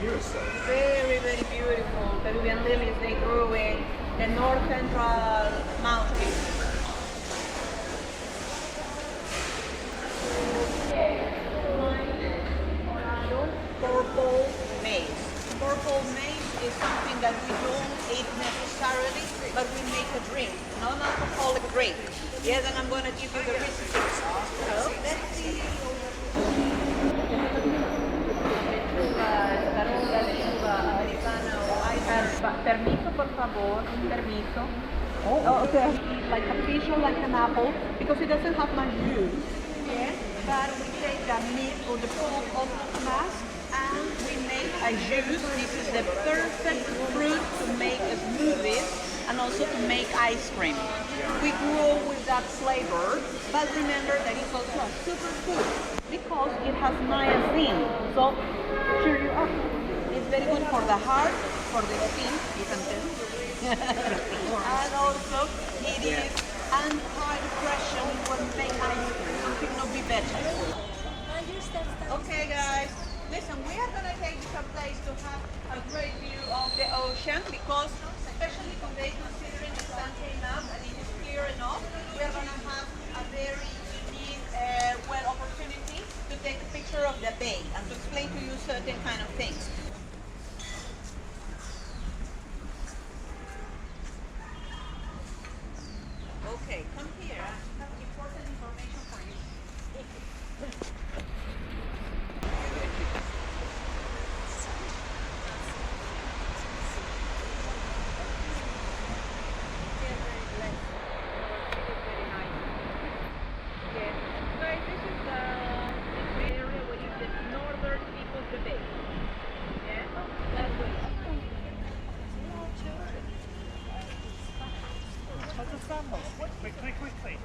Very, very beautiful. Peruvian lilies, they grew in the north central mountains. Purple maize. Purple maize is something that we don't eat necessarily, but we make a drink, non-alcoholic drink. Yes, and I'm going to give you the recipe. So, let's see. Permiso, por favor, permiso. Oh, okay. Like a fish or like an apple, because it doesn't have much juice. Yes, but we take the meat or the pulp of the mass and we make a juice. This is the perfect fruit to make smoothies and also to make ice cream. We grow with that flavor, but remember that it's also a superfood because it has niacin. So cheer you up. It's very good for the heart, for the skin, you can tell. And also it is anti-depression when make ice cream. Something not be better. Okay guys, listen, we are going to take you to a place to have a great view of the ocean because especially today considering the sun came up and it is clear enough, we are going to have a very unique opportunity to take a picture of the bay and to explain to you certain kind of things. Okay, come here. I have important information for you. Quickly.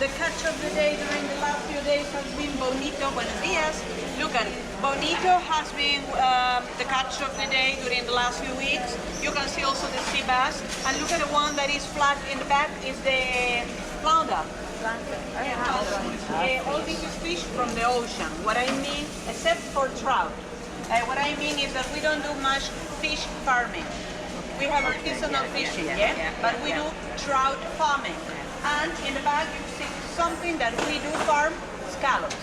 The catch of the day during the last few days has been bonito. Buenos días. Look at it. Bonito has been the catch of the day during the last few weeks. You can see also the sea bass. And look at the one that is flat in the back is the flounder. All this is fish from the ocean. What I mean, except for trout. What I mean is that we don't do much fish farming. We have artisanal fishing, but we do trout farming. And in the back you see something that we do farm, scallops.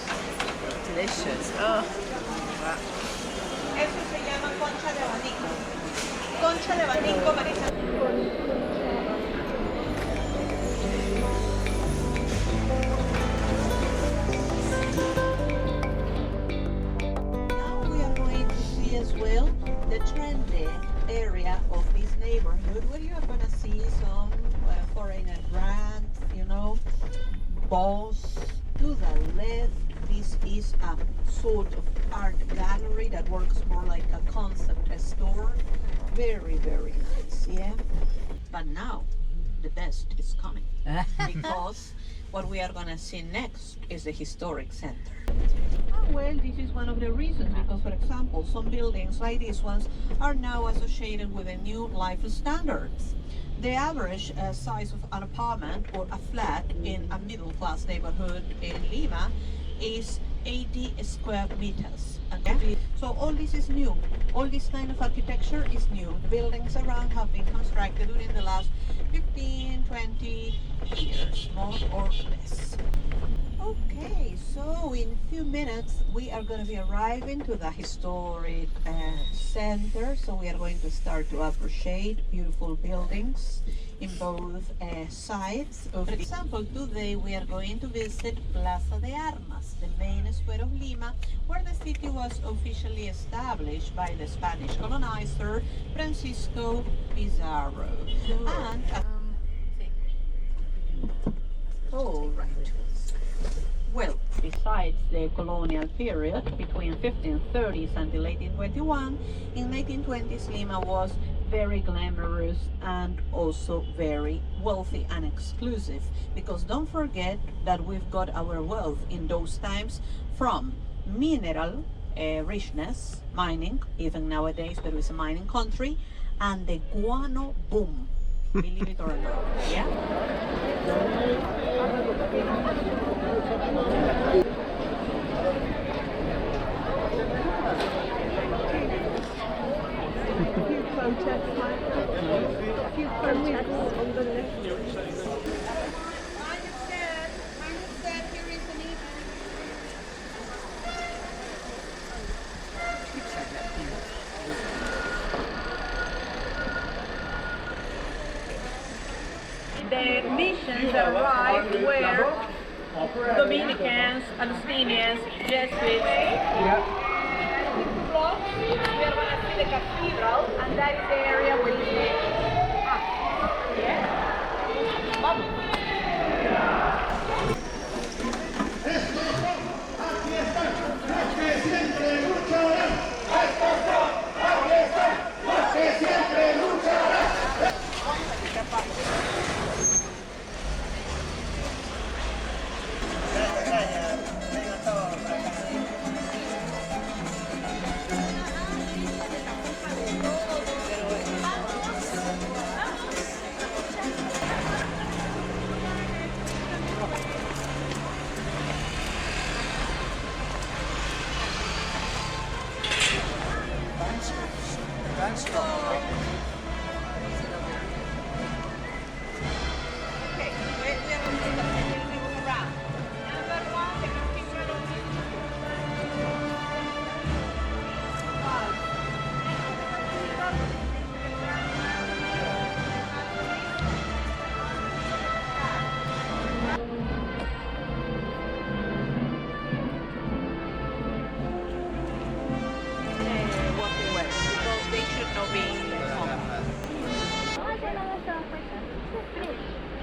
Delicious. Oh. Eso se llama concha de abanico. Concha de abanico, Marisa. Now we are going to see as well the trendy area of this neighborhood where you are going to see some foreigner brands, Boss. To the left, this is a sort of art gallery that works more like a concept store. Very, very nice, yeah? But now, the best is coming because what we are going to see next is the historic center. Well, this is one of the reasons because, for example, some buildings like these ones are now associated with the new life standards. The average size of an apartment or a flat in a middle-class neighborhood in Lima is 80 square meters. Okay? So all this is new. All this kind of architecture is new. The buildings around have been constructed during the last 15, 20 years, more or less. Okay, so in a few minutes we are going to be arriving to the historic center. So we are going to start to appreciate beautiful buildings in both sides. For example, today we are going to visit Plaza de Armas, the main square of Lima, where the city was officially established by the Spanish colonizer Francisco Pizarro. And all right. Well, Besides the colonial period between 1530s until 1821, in 1920s Lima was very glamorous and also very wealthy and exclusive, because don't forget that we've got our wealth in those times from mineral richness, mining. Even nowadays Peru is a mining country, and the guano boom, believe it or not. Yeah. The missions arrived where Dominicans, Augustinians, Jesuits. We are going to see the cathedral, and that is the area where the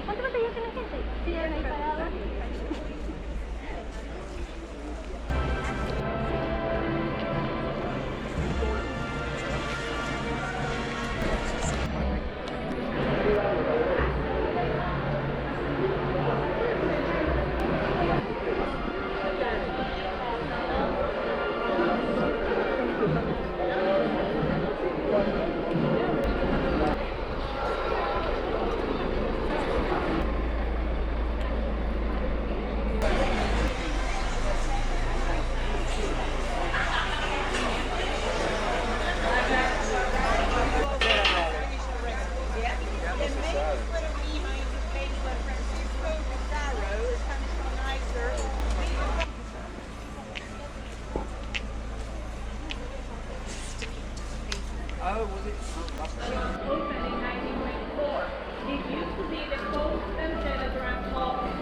¿Cuánto botella tiene gente? Sí, ahí parado. Opened in 1924. It used to be the Cox and Telegram office.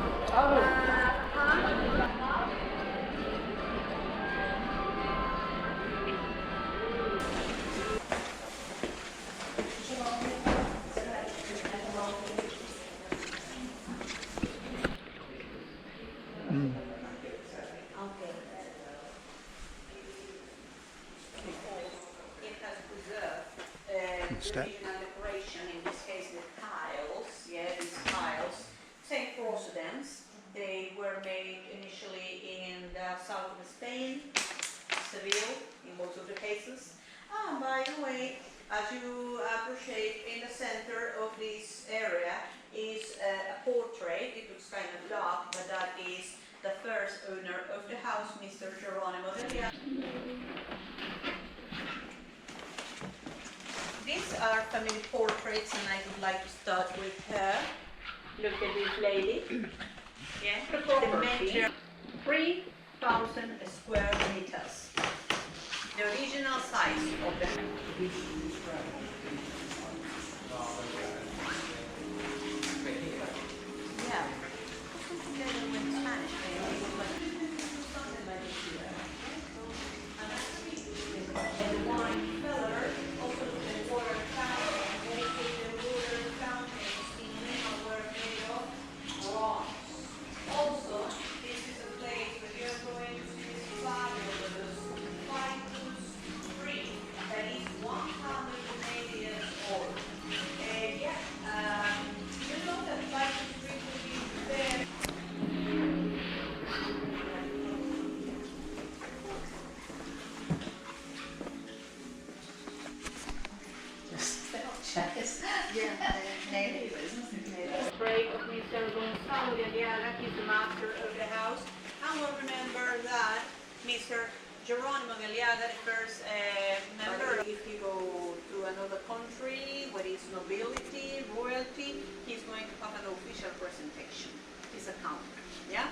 It has preserved the original decoration, in this case the tiles, these tiles, same procedence. They were made initially in the south of Spain, Seville, in most of the cases. Ah, by the way, as you appreciate, in the center of this area is a portrait. It looks kind of dark, but that is the first owner of the house, Mr. Geronimo Delia. These are family portraits, and I would like to start with her. Look at this lady. Yeah, the measure 3,000 square meters. The original size of the yeah. Together with Spanish, and the wine cellar, also the water fountain, dedicated water fountains in Lima were made of bronze. Also, this is a place where you Claudia Aliaga, he's the master of the house. And we'll remember that Mr. Geronimo Aliaga, the first member, if you go to another country where it's nobility, royalty, he's going to have an official presentation. He's a count. Yeah?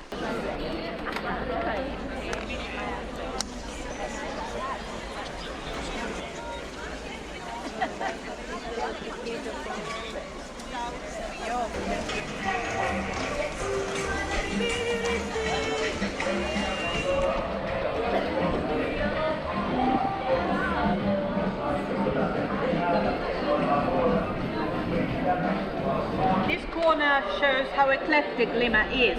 This corner shows how eclectic Lima is.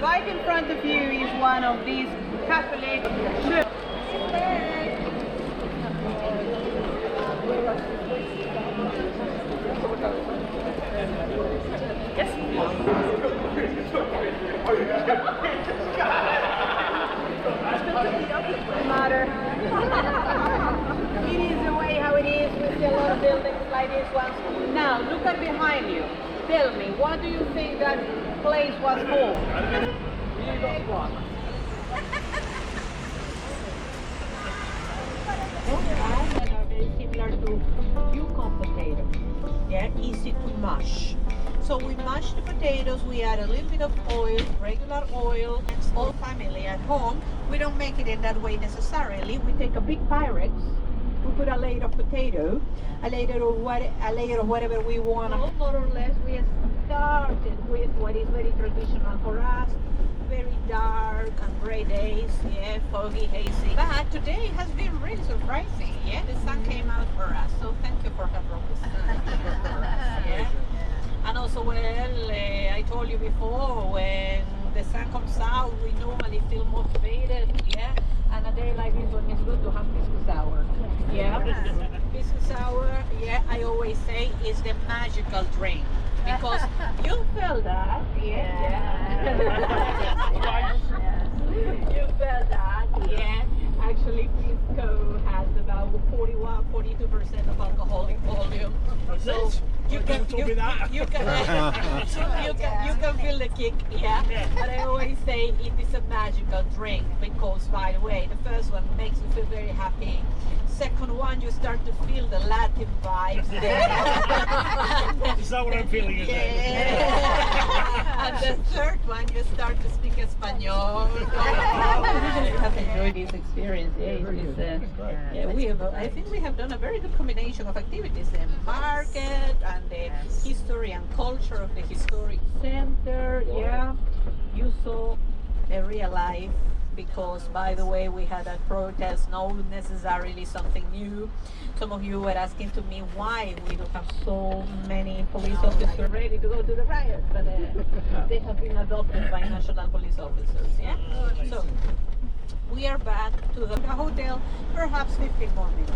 Right in front of you is one of these Catholic churches. Matter. It is the way how it is. We see a lot of buildings like this one. Now, look at behind you. Tell me, what do you think that place was for? And are very similar to Yukon potatoes. They're easy to mash. So we mash the potatoes, we add a little bit of oil, regular oil, and all family at home. We don't make it in that way necessarily. We take a big Pyrex, we put a layer of potato, a layer of whatever we want. More or less, we started with what is very traditional for us. Very dark and gray days, yeah, foggy, hazy. But today has been really surprising, yeah. The sun came out for us, so thank you for having the sun for us, yeah. And also, well, I told you before, when the sun comes out, we normally feel motivated, yeah. And a day like this one, it's good to have pisco sour, yeah. Pisco sour, yeah, I always say is the magical drink. Because you felt that, yeah. You felt that, yeah. Actually, pisco has about 42% of alcoholic volume. So you can feel the kick, yeah. But I always say it is a magical drink because, by the way, the first one makes you feel very happy. Second one, you start to feel the Latin vibes there. Is that what I'm feeling? Is Yeah. And the third one, you start to speak Espanol. I have enjoyed this experience. I think we have done a very good combination of activities: the market and the history and culture of the historic center. Yeah, you saw the real life. Because, by the way, we had a protest, not necessarily something new. Some of you were asking to me why we don't have so many police officers ready to go to the riot, but they have been adopted by national police officers, yeah? So, we are back to the hotel, perhaps 15 more minutes.